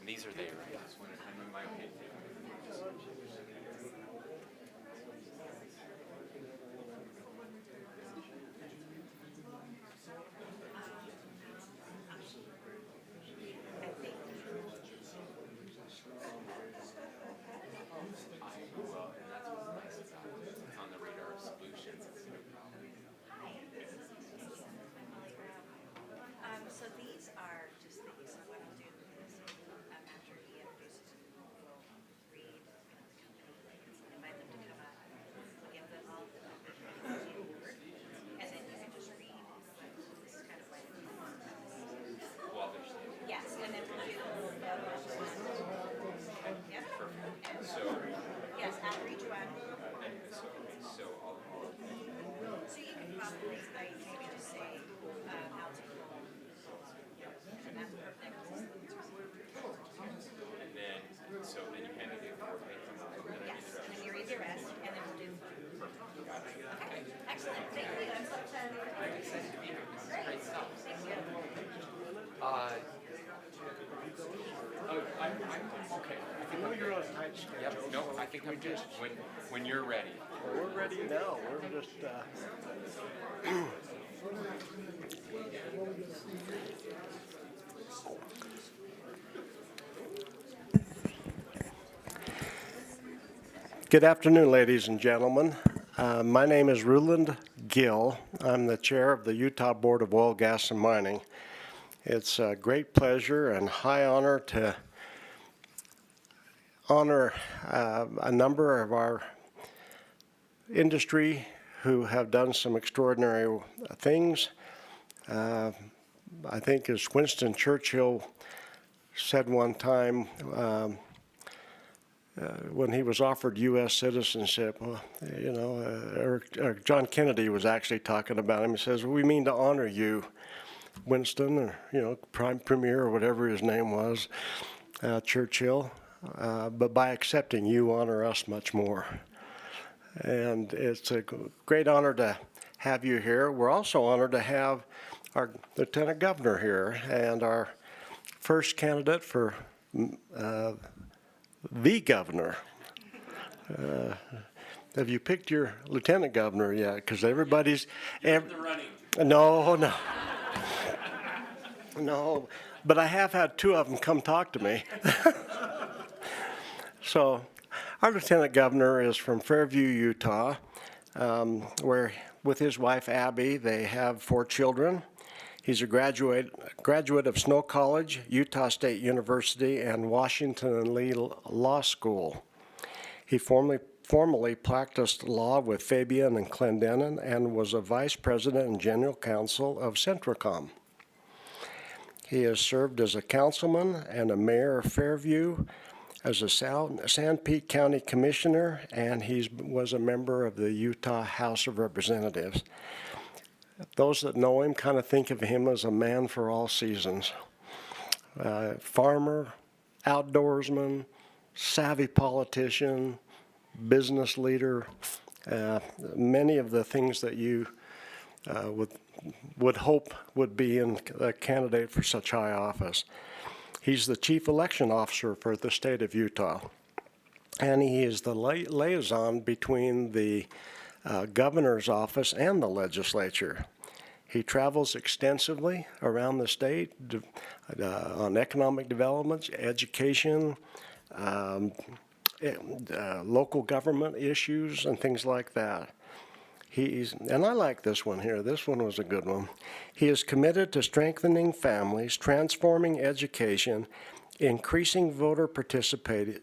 these are they, right? I'm in my opinion. Well, and that's what's nice about it. It's on the radar of solutions. So these are just things. So what I'll do is, after he introduces you, we'll read, the company, invite them to come up, give them all the word, and then you can just read. This is kind of like Well, there's yes, and then we'll do photos. Yep. perfect. So, Yes, after each one. so I'll So you can probably maybe just say how to and that's perfect. and then you hand it over. Yes, and then you read the rest, and then we'll do. Okay, excellent. Thank you. I'm so excited. Great stuff. Thank you. I'm okay. I think You're on tight schedule. Yep. No, I think I'm just when you're ready. Well, we're ready now. We're just. Good afternoon, ladies and gentlemen. My name is Ruland Gill. I'm the chair of the Utah Board of Oil, Gas, and Mining. It's a great pleasure and high honor to honor a number of our industry who have done some extraordinary things. I think as Winston Churchill said one time when he was offered U.S. citizenship, or John Kennedy was actually talking about him. He says, "We mean to honor you, Winston," or Prime Premier or whatever his name was, Churchill. But by accepting you, honor us much more. And it's a great honor to have you here. We're also honored to have our Lieutenant Governor here and our first candidate for the governor. Have you picked your Lieutenant Governor yet? Because everybody's... The running. No. No, but I have had two of them come talk to me. So our Lieutenant Governor is from Fairview, Utah, where with his wife Abby, they have 4 children. He's a graduate of Snow College, Utah State University, and Washington and Lee Law School. He formerly practiced law with Fabian and Clendenin and was a vice president and general counsel of Centricom. He has served as a councilman and a mayor of Fairview, as a Sanpete County Commissioner, and he was a member of the Utah House of Representatives. Those that know him kind of think of him as a man for all seasons. Farmer, outdoorsman, savvy politician, business leader, many of the things that you would hope would be in a candidate for such high office. He's the chief election officer for the state of Utah, and he is the liaison between the governor's office and the legislature. He travels extensively around the state on economic developments, education, local government issues, and things like that. And I like this one here. This one was a good one. He is committed to strengthening families, transforming education, increasing voter participation,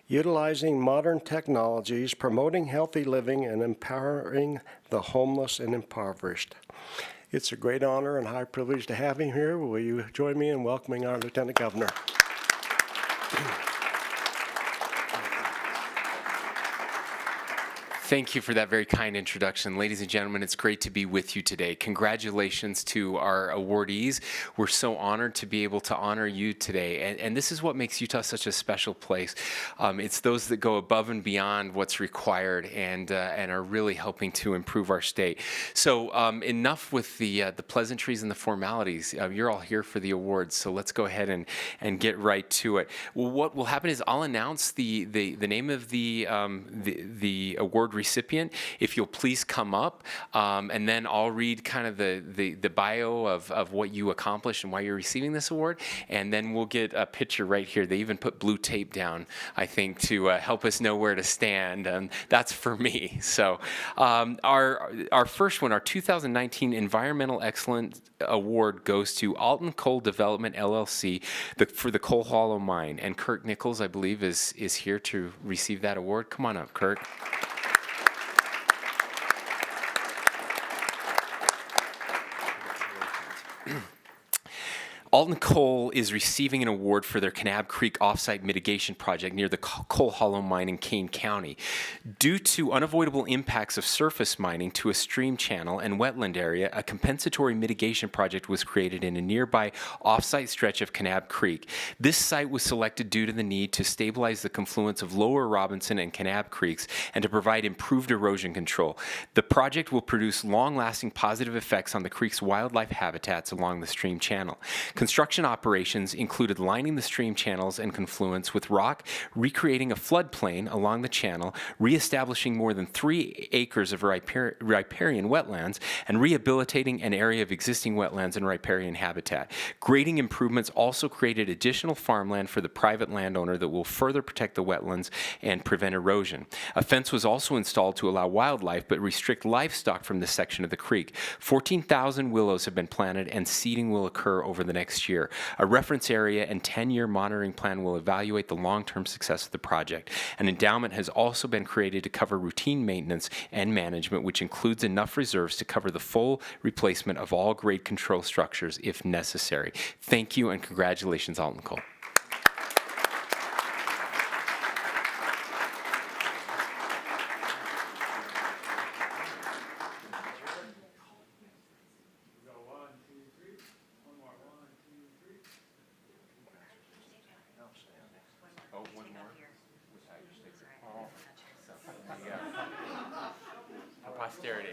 utilizing modern technologies, promoting healthy living, and empowering the homeless and impoverished. It's a great honor and high privilege to have him here. Will you join me in welcoming our Lieutenant Governor? Thank you for that very kind introduction. Ladies and gentlemen, it's great to be with you today. Congratulations to our awardees. We're so honored to be able to honor you today. And this is what makes Utah such a special place. It's those that go above and beyond what's required and are really helping to improve our state. So enough with the pleasantries and the formalities. You're all here for the awards, so let's go ahead and get right to it. Well, what will happen is I'll announce the name of the award recipient. If you'll please come up, and then I'll read kind of the bio of what you accomplished and why you're receiving this award, and then we'll get a picture right here. They even put blue tape down, I think, to help us know where to stand, and that's for me. So our first one, our 2019 Environmental Excellence Award, goes to Alton Coal Development LLC for the Coal Hollow Mine, and Kirk Nichols, I believe, is here to receive that award. Come on up, Kirk. Alton Coal is receiving an award for their Kanab Creek offsite mitigation project near the Coal Hollow Mine in Kane County. Due to unavoidable impacts of surface mining to a stream channel and wetland area, a compensatory mitigation project was created in a nearby offsite stretch of Kanab Creek. This site was selected due to the need to stabilize the confluence of Lower Robinson and Kanab Creeks and to provide improved erosion control. The project will produce long-lasting positive effects on the creek's wildlife habitats along the stream channel. Construction operations included lining the stream channels and confluence with rock, recreating a floodplain along the channel, reestablishing more than 3 acres of riparian wetlands, and rehabilitating an area of existing wetlands and riparian habitat. Grading improvements also created additional farmland for the private landowner that will further protect the wetlands and prevent erosion. A fence was also installed to allow wildlife but restrict livestock from this section of the creek. 14,000 willows have been planted, and seeding will occur over the next year. A reference area and 10-year monitoring plan will evaluate the long-term success of the project. An endowment has also been created to cover routine maintenance and management, which includes enough reserves to cover the full replacement of all grade control structures if necessary. Thank you and congratulations, Alton Coal. Posterity.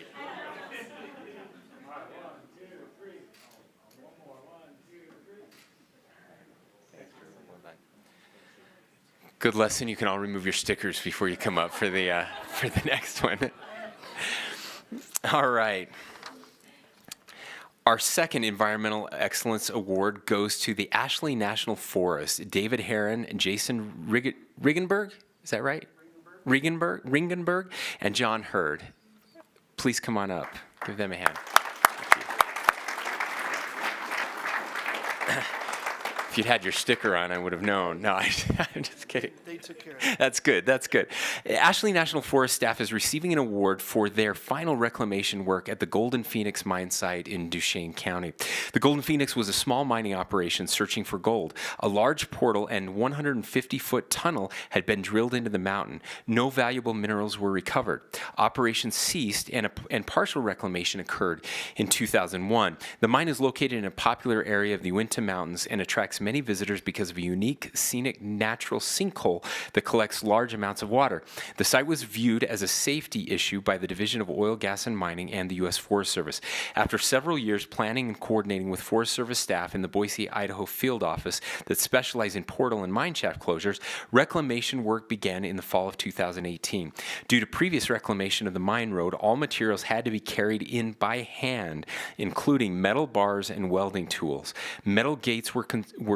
Good lesson. You can all remove your stickers before you come up for the next one. All right. Our second Environmental Excellence Award goes to the Ashley National Forest. David Heron and Jason Regenberg, is that right? Regenberg, and John Hurd. Please come on up. Give them a hand. If you'd had your sticker on, I would have known. No, I'm just kidding. They took care of it. That's good. That's good. Ashley National Forest staff is receiving an award for their final reclamation work at the Golden Phoenix mine site in Duchesne County. The Golden Phoenix was a small mining operation searching for gold. A large portal and 150-foot tunnel had been drilled into the mountain. No valuable minerals were recovered. Operations ceased and partial reclamation occurred in 2001. The mine is located in a popular area of the Uinta Mountains and attracts many visitors because of a unique, scenic, natural sinkhole that collects large amounts of water. The site was viewed as a safety issue by the Division of Oil, Gas, and Mining and the U.S. Forest Service. After several years planning and coordinating with Forest Service staff in the Boise, Idaho field office that specialize in portal and mine shaft closures, reclamation work began in the fall of 2018. Due to previous reclamation of the mine road, all materials had to be carried in by hand, including metal bars and welding tools. Metal gates were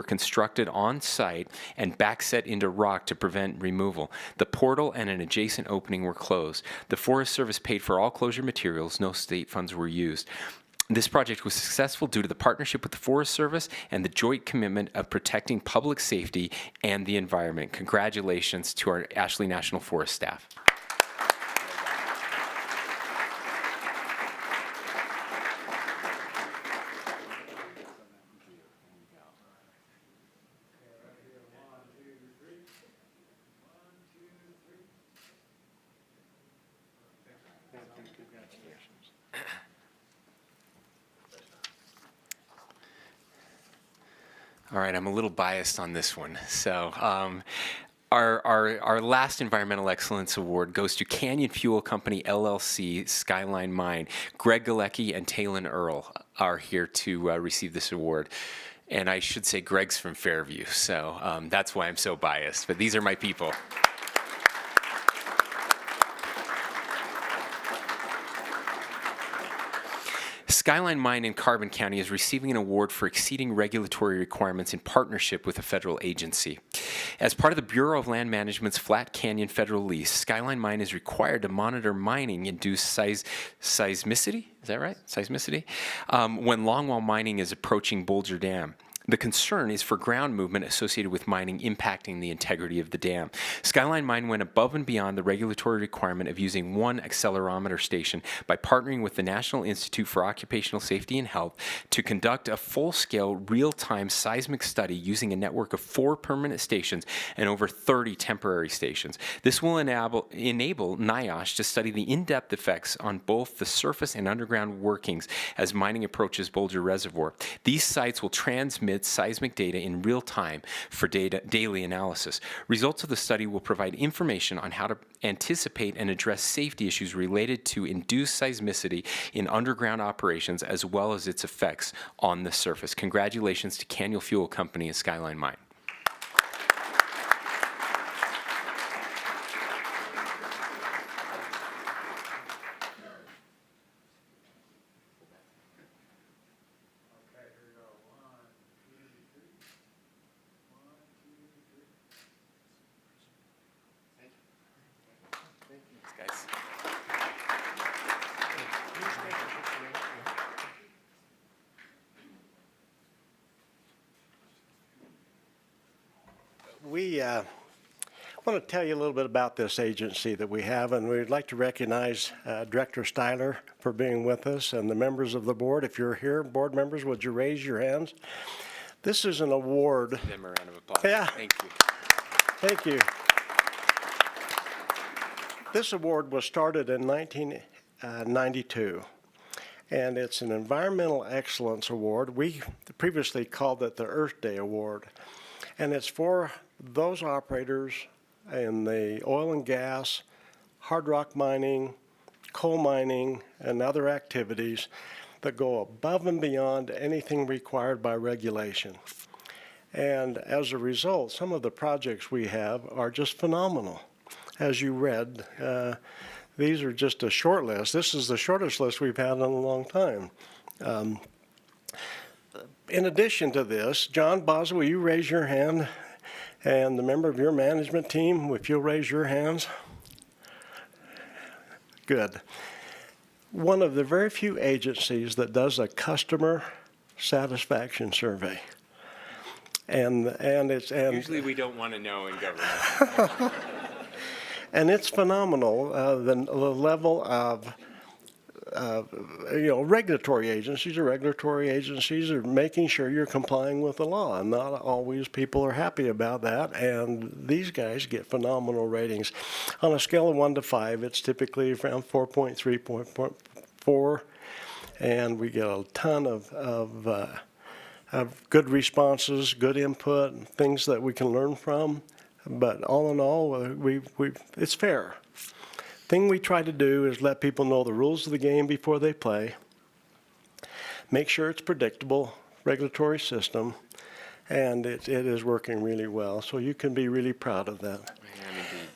constructed on site and backset into rock to prevent removal. The portal and an adjacent opening were closed. The Forest Service paid for all closure materials. No state funds were used. This project was successful due to the partnership with the Forest Service and the joint commitment of protecting public safety and the environment. Congratulations to our Ashley National Forest staff. All right, I'm a little biased on this one. So our last Environmental Excellence Award goes to Canyon Fuel Company, LLC, Skyline Mine. Greg Galecki and Talon Earl are here to receive this award. And I should say Greg's from Fairview, so that's why I'm so biased. But these are my people. Skyline Mine in Carbon County is receiving an award for exceeding regulatory requirements in partnership with a federal agency. As part of the Bureau of Land Management's Flat Canyon federal lease, Skyline Mine is required to monitor mining-induced seismicity, is that right? Seismicity? When longwall mining is approaching Boulder Dam. The concern is for ground movement associated with mining impacting the integrity of the dam. Skyline Mine went above and beyond the regulatory requirement of using one accelerometer station by partnering with the National Institute for Occupational Safety and Health to conduct a full-scale, real-time seismic study using a network of 4 permanent stations and over 30 temporary stations. This will enable NIOSH to study the in-depth effects on both the surface and underground workings as mining approaches Boulder Reservoir. These sites will transmit seismic data in real time for daily analysis. Results of the study will provide information on how to anticipate and address safety issues related to induced seismicity in underground operations as well as its effects on the surface. Congratulations to Canyon Fuel Company and Skyline Mine. Guys. We want to tell you a little bit about this agency that we have, and we'd like to recognize Director Styler for being with us and the members of the board. If you're here, board members, would you raise your hands? This is an award. Give them a round of applause. Yeah. Thank you. Thank you. This award was started in 1992, and it's an Environmental Excellence Award. We previously called it the Earth Day Award, and it's for those operators in the oil and gas, hard rock mining, coal mining, and other activities that go above and beyond anything required by regulation. And as a result, some of the projects we have are just phenomenal. As you read, these are just a short list. This is the shortest list we've had in a long time. In addition to this, John Boswell, will you raise your hand? And the member of your management team, if you'll raise your hands. Good. One of the very few agencies that does a customer satisfaction survey. And Usually we don't want to know in government. And it's phenomenal, the level of, regulatory agencies are making sure you're complying with the law, and not always people are happy about that, and these guys get phenomenal ratings. On a scale of 1 to 5, it's typically around 4.3, 4, and we get a ton of good responses, good input, things that we can learn from. But all in all, it's fair. Thing we try to do is let people know the rules of the game before they play, make sure it's predictable, regulatory system, and it is working really well. So you can be really proud of that. I am indeed.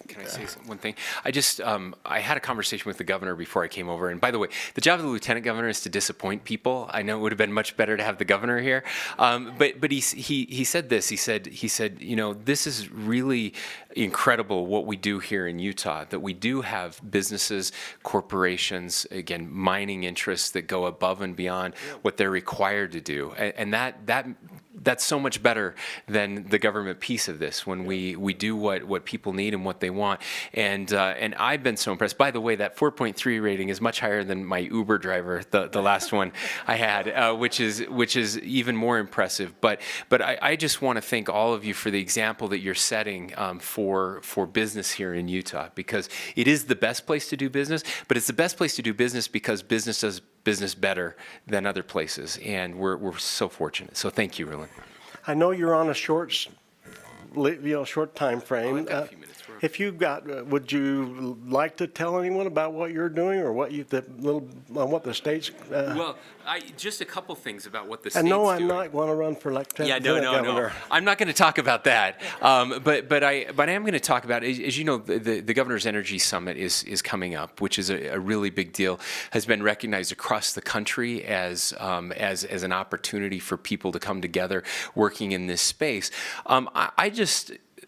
Can I say one thing? I had a conversation with the governor before I came over. And by the way, the job of the lieutenant governor is to disappoint people. I know it would have been much better to have the governor here. But he said this. He said, this is really incredible what we do here in Utah, that we do have businesses, corporations, again, mining interests that go above and beyond what they're required to do. And that's so much better than the government piece of this, when we do what people need and what they want. And I've been so impressed. By the way, that 4.3 rating is much higher than my Uber driver, the last one I had, which is even more impressive. But I just want to thank all of you for the example that you're setting for business here in Utah, because it is the best place to do business, but it's the best place to do business because business does business better than other places, and we're so fortunate. So thank you, Rulon. I know you're on a short time frame. I've got a few minutes. If you've got, would you like to tell anyone about what you're doing or what what the state's? Well, just a couple things about what the state's And no, I'm doing. not going to run for lieutenant No. governor. I'm not going to talk about that. But I am going to talk about, as you know, the Governor's Energy Summit is coming up, which is a really big deal. Has been recognized across the country as an opportunity for people to come together working in this space.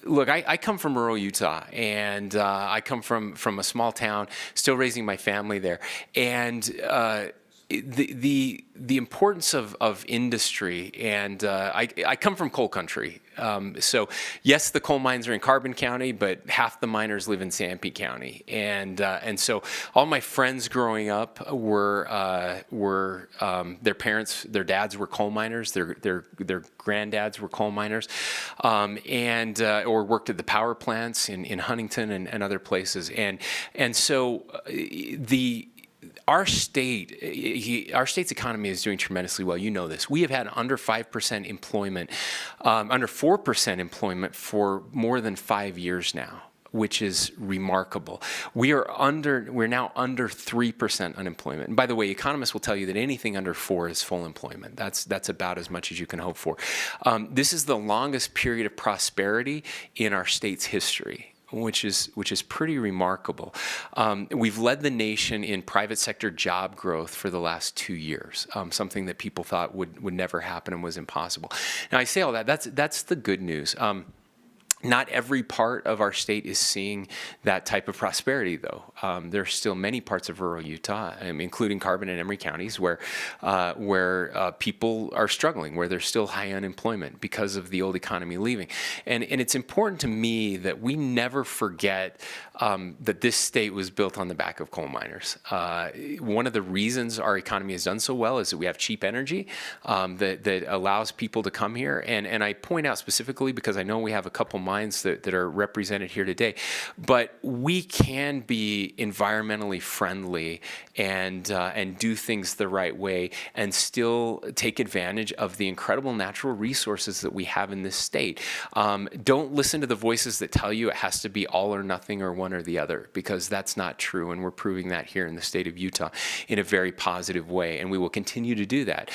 Look, I come from rural Utah, and I come from a small town, still raising my family there, and the importance of industry, and I come from coal country. So yes, the coal mines are in Carbon County, but half the miners live in Sanpete County, and so all my friends growing up were their parents, their dads were coal miners, their granddads were coal miners, or worked at the power plants in Huntington and other places, and so our state's economy is doing tremendously well. You know this. We have had under 5% employment, under 4% employment for more than 5 years now, which is remarkable. We're now under 3% unemployment. And by the way, economists will tell you that anything under 4 is full employment. That's about as much as you can hope for. This is the longest period of prosperity in our state's history, which is pretty remarkable. We've led the nation in private sector job growth for the last 2 years, something that people thought would never happen and was impossible. Now, I say all that, that's the good news. Not every part of our state is seeing that type of prosperity, though. There are still many parts of rural Utah, including Carbon and Emery counties, where people are struggling, where there's still high unemployment because of the old economy leaving. And it's important to me that we never forget that this state was built on the back of coal miners. One of the reasons our economy has done so well is that we have cheap energy that allows people to come here. And I point out specifically because I know we have a couple mines that are represented here today, but we can be environmentally friendly and do things the right way and still take advantage of the incredible natural resources that we have in this state. Don't listen to the voices that tell you it has to be all or nothing or one or the other, because that's not true, and we're proving that here in the state of Utah in a very positive way, and we will continue to do that.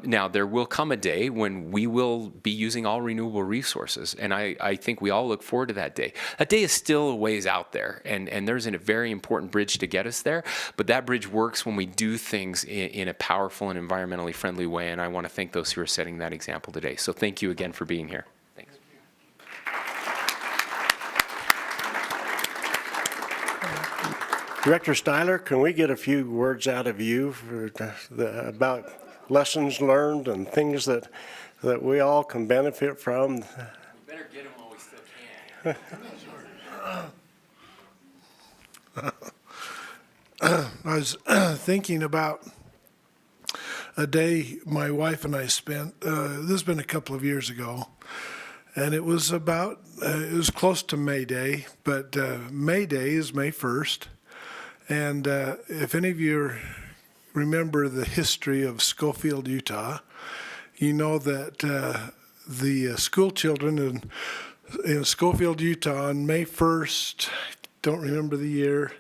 Now, there will come a day when we will be using all renewable resources, and I think we all look forward to that day. That day is still a ways out there, and there's a very important bridge to get us there, but that bridge works when we do things in a powerful and environmentally friendly way, and I want to thank those who are setting that example today. So thank you again for being here. Thanks. Director Styler, can we get a few words out of you about lessons learned and things that we all can benefit from? We better get them while we still can. I was thinking about a day my wife and I spent, this has been a couple of years ago, and it was close to May Day, but May Day is May 1st, and if any of you remember the history of Schofield, Utah, you know that the school children in Schofield, Utah on May 1st, don't remember the year,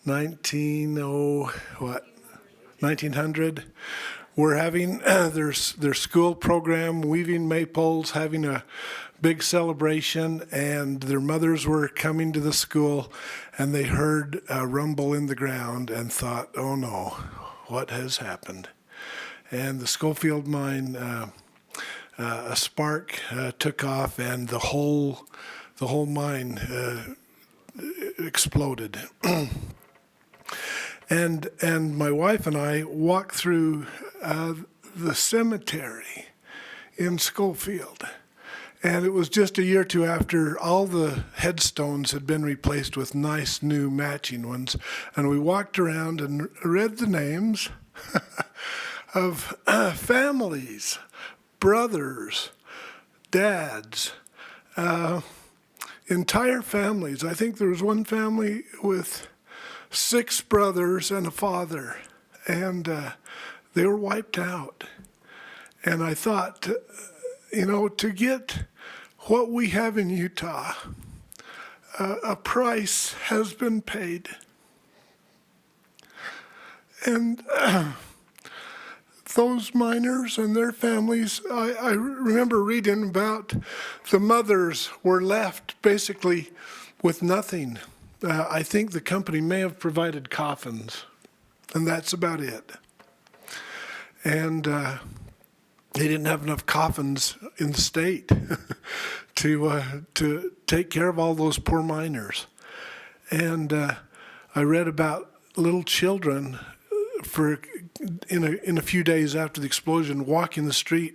1900, were having their school program, weaving maypoles, having a big celebration, and their mothers were coming to the school, and they heard a rumble in the ground and thought, oh no, what has happened? And the Schofield mine, a spark took off, and the whole mine exploded. And my wife and I walked through the cemetery in Schofield. And it was just a year or two after all the headstones had been replaced with nice new matching ones. And we walked around and read the names of families, brothers, dads, entire families. I think there was one family with 6 brothers and a father, and they were wiped out. And I thought, to get what we have in Utah, a price has been paid. And those miners and their families, I remember reading about the mothers were left basically with nothing. I think the company may have provided coffins, and that's about it. And they didn't have enough coffins in the state to take care of all those poor miners. And I read about little children in a few days after the explosion walking the street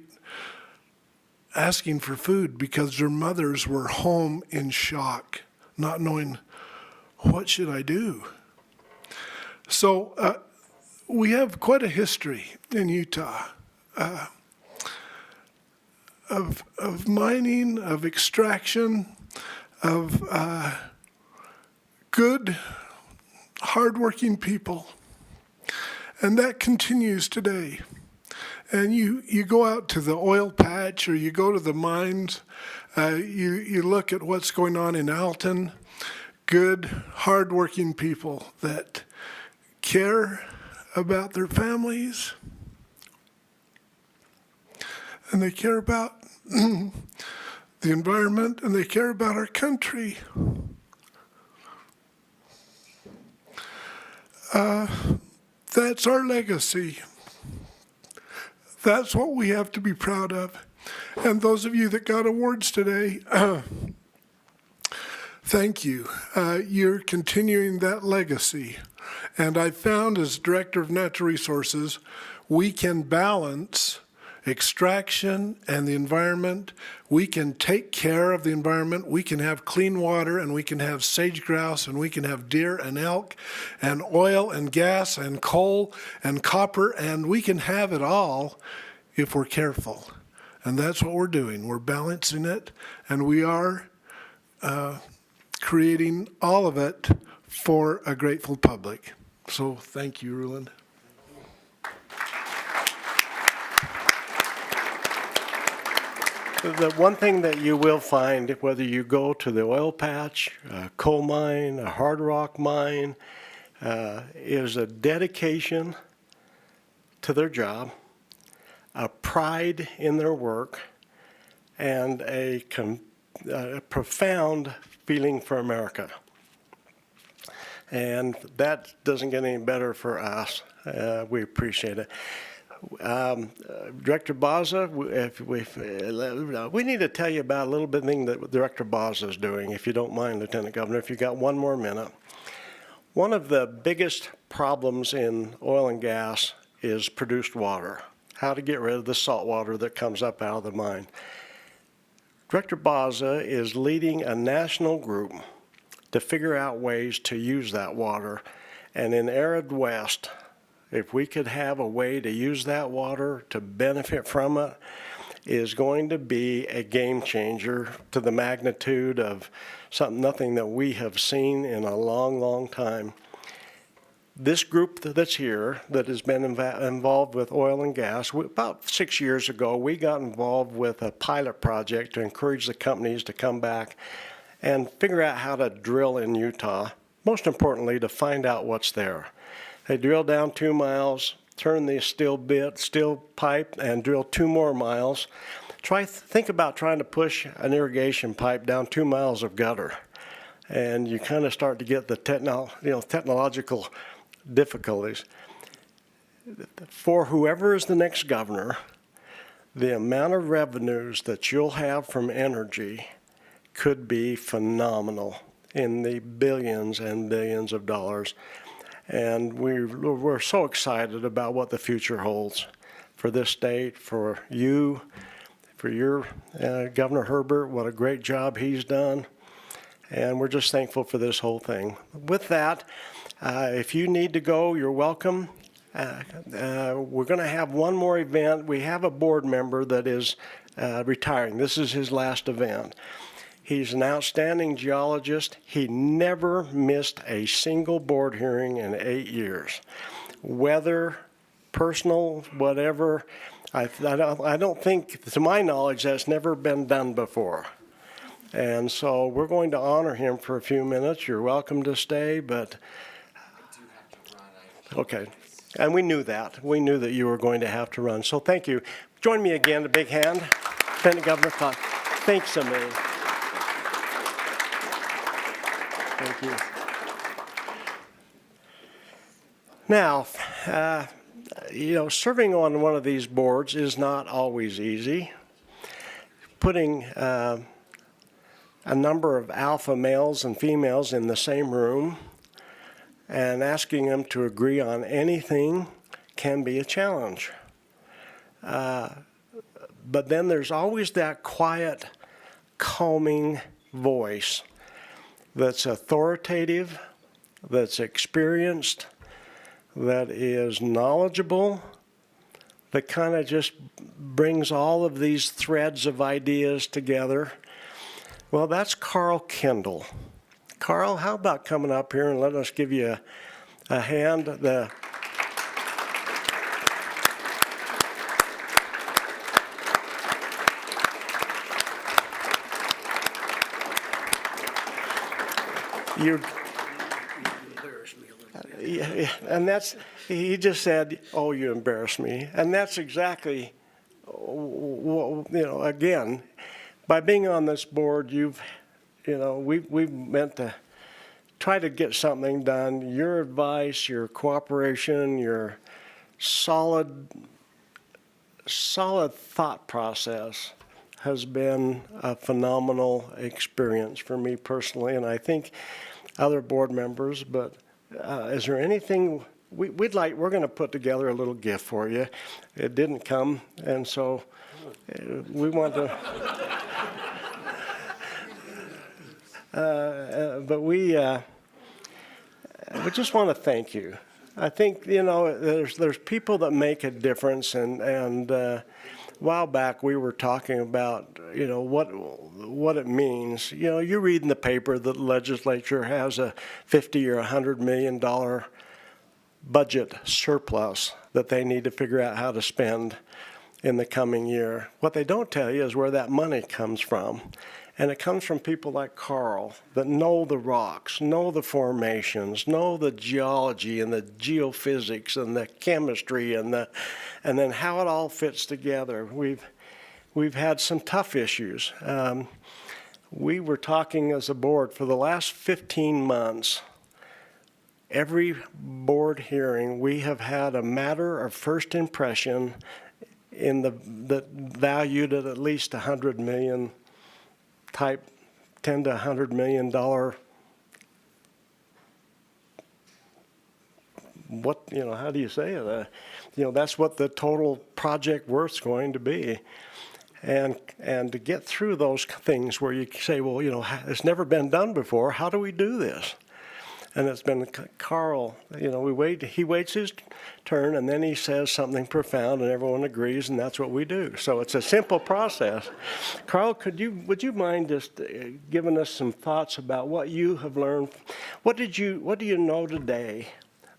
asking for food because their mothers were home in shock, not knowing what should I do. So we have quite a history in Utah of mining, of extraction, of good, hardworking people. And that continues today. And you go out to the oil patch or you go to the mines, you look at what's going on in Alton, good, hardworking people that care about their families and they care about the environment and they care about our country. That's our legacy. That's what we have to be proud of. And those of you that got awards today, thank you. You're continuing that legacy. And I found as Director of Natural Resources, we can balance extraction and the environment. We can take care of the environment. We can have clean water and we can have sage grouse and we can have deer and elk and oil and gas and coal and copper, and we can have it all if we're careful. And that's what we're doing. We're balancing it, and we are creating all of it for a grateful public. So thank you, Ruland. The one thing that you will find, whether you go to the oil patch, a coal mine, a hard rock mine, is a dedication to their job, a pride in their work, and a profound feeling for America. And that doesn't get any better for us. We appreciate it. Director Baza, we need to tell you about a little bit of thing that Director Baza is doing, if you don't mind, Lieutenant Governor, if you got one more minute. One of the biggest problems in oil and gas is produced water, how to get rid of the salt water that comes up out of the mine. Director Baza is leading a national group to figure out ways to use that water. And in Arid West, if we could have a way to use that water to benefit from it, is going to be a game changer to the magnitude of nothing that we have seen in a long, long time. This group that's here that has been involved with oil and gas, about 6 years ago, we got involved with a pilot project to encourage the companies to come back and figure out how to drill in Utah, most importantly, to find out what's there. They drill down 2 miles, turn the steel pipe, and drill 2 more miles. Think about trying to push an irrigation pipe down 2 miles of gutter, and you kind of start to get the technological difficulties. For whoever is the next governor, the amount of revenues that you'll have from energy could be phenomenal in the billions and billions of dollars. And we're so excited about what the future holds for this state, for you, for your Governor Herbert, what a great job he's done. And we're just thankful for this whole thing. With that, if you need to go, you're welcome. We're going to have one more event. We have a board member that is retiring. This is his last event. He's an outstanding geologist. He never missed a single board hearing in 8 years. Whether personal, whatever. I don't think, to my knowledge, that's never been done before. And so we're going to honor him for a few minutes. You're welcome to stay, but okay. And we knew that. We knew that you were going to have to run. So thank you. Join me again, a big hand. Lieutenant Governor Cox. Thanks, Amin. Thank you. Now, serving on one of these boards is not always easy. Putting a number of alpha males and females in the same room and asking them to agree on anything can be a challenge. But then there's always that quiet, calming voice that's authoritative, that's experienced, that is knowledgeable, that kind of just brings all of these threads of ideas together. Well, that's Carl Kendall. Carl, how about coming up here and let us give you a hand? Yeah, and that's, he just said, "Oh, you embarrass me." And that's exactly, again, by being on this board, we've meant to try to get something done. Your advice, your cooperation, your solid thought process has been a phenomenal experience for me personally, and I think other board members. But is there anything we're going to put together a little gift for you? It didn't come, and so we want to. But we just want to thank you. I think there's people that make a difference, and a while back we were talking about what it means. You read in the paper that the legislature has a $50 or $100 million budget surplus that they need to figure out how to spend in the coming year. What they don't tell you is where that money comes from. And it comes from people like Carl that know the rocks, know the formations, know the geology and the geophysics and the chemistry and then how it all fits together. We've had some tough issues. We were talking as a board for the last 15 months. Every board hearing, we have had a matter of first impression that valued at least $100 million. Type $10 to $100 million. How do you say it? That's what the total project worth's going to be, and to get through those things where you say, well, it's never been done before. How do we do this? And it's been Carl. He waits his turn, and then he says something profound, and everyone agrees, and that's what we do. So it's a simple process. Carl, would you mind just giving us some thoughts about what you have learned? What do you know today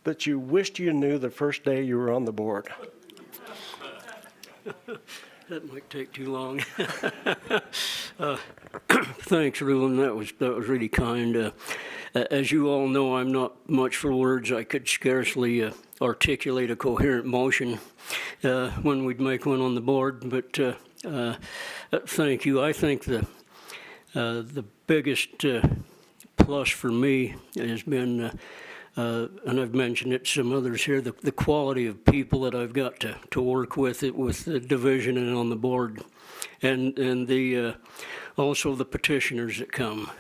that you wished you knew the first day you were on the board? That might take too long. Thanks, Rulon. That was really kind. As you all know, I'm not much for words. I could scarcely articulate a coherent motion when we'd make one on the board. But thank you. I think the biggest plus for me has been, and I've mentioned it to some others here, the quality of people that I've got to work with the division and on the board, and also the petitioners that come.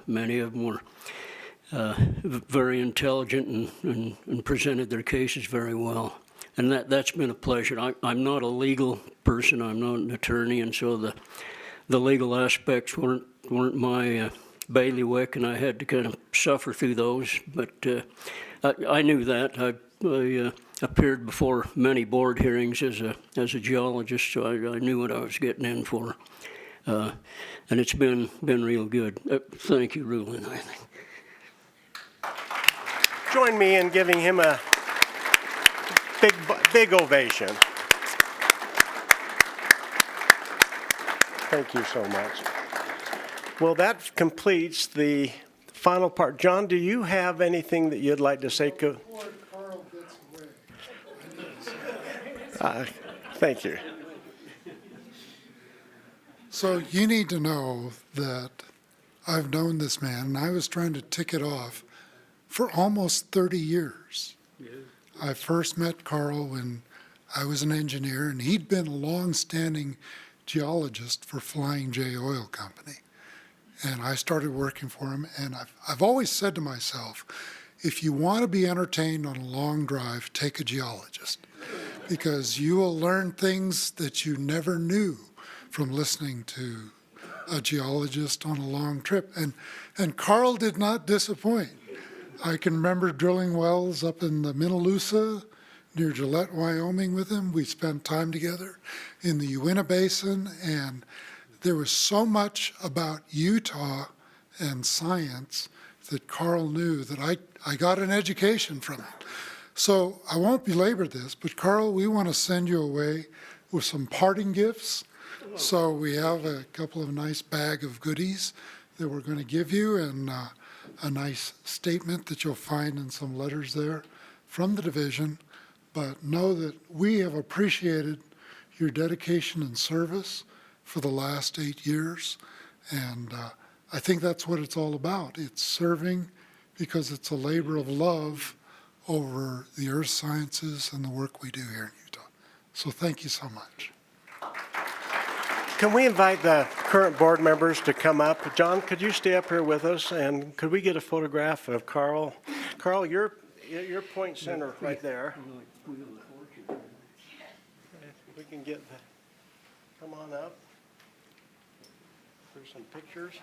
Many of them were very intelligent and presented their cases very well. And that's been a pleasure. I'm not a legal person. I'm not an attorney, and so the legal aspects weren't my bailiwick, and I had to kind of suffer through those. But I knew that. I appeared before many board hearings as a geologist, so I knew what I was getting in for. And it's been real good. Thank you, Rulon, I think. Join me in giving him a big big ovation. Thank you so much. Well, that completes the final part. John, do you have anything that you'd like to say? Thank you. So you need to know that I've known this man, and I was trying to tick it off for almost 30 years. I first met Carl when I was an engineer, and he'd been a long-standing geologist for Flying J Oil Company. And I started working for him, and I've always said to myself, if you want to be entertained on a long drive, take a geologist, because you will learn things that you never knew from listening to a geologist on a long trip. And Carl did not disappoint. I can remember drilling wells up in the Minaloosa near Gillette, Wyoming with him. We spent time together in the Uinta Basin, and there was so much about Utah and science that Carl knew that I got an education from him. So I won't belabor this, but Carl, we want to send you away with some parting gifts. So we have a couple of nice bag of goodies that we're going to give you, and a nice statement that you'll find in some letters there from the division. But know that we have appreciated your dedication and service for the last 8 years. And I think that's what it's all about. It's serving because it's a labor of love over the earth sciences and the work we do here in Utah. So thank you so much. Can we invite the current board members to come up? John, could you stay up here with us, and could we get a photograph of Carl? Carl, your point center right there. We can get come on up. There's some pictures.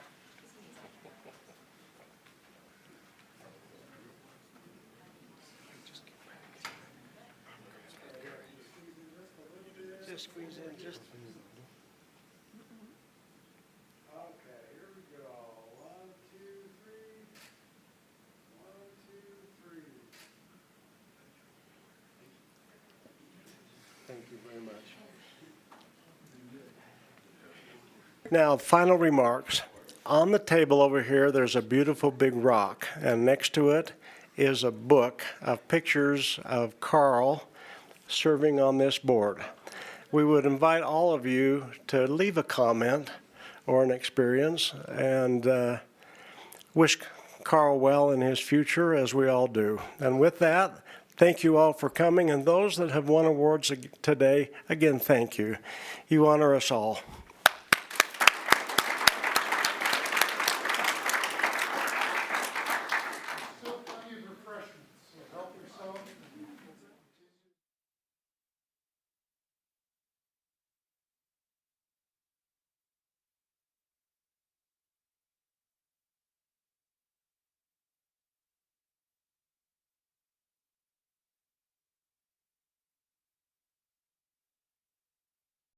Just squeeze in just. Okay, here we go. 1, 2, 3. 1, 2, 3. Thank you very much. Now, final remarks. On the table over here, there's a beautiful big rock, and next to it is a book of pictures of Carl serving on this board. We would invite all of you to leave a comment or an experience and wish Carl well in his future, as we all do. And with that, thank you all for coming, and those that have won awards today, again, thank you. You honor us all.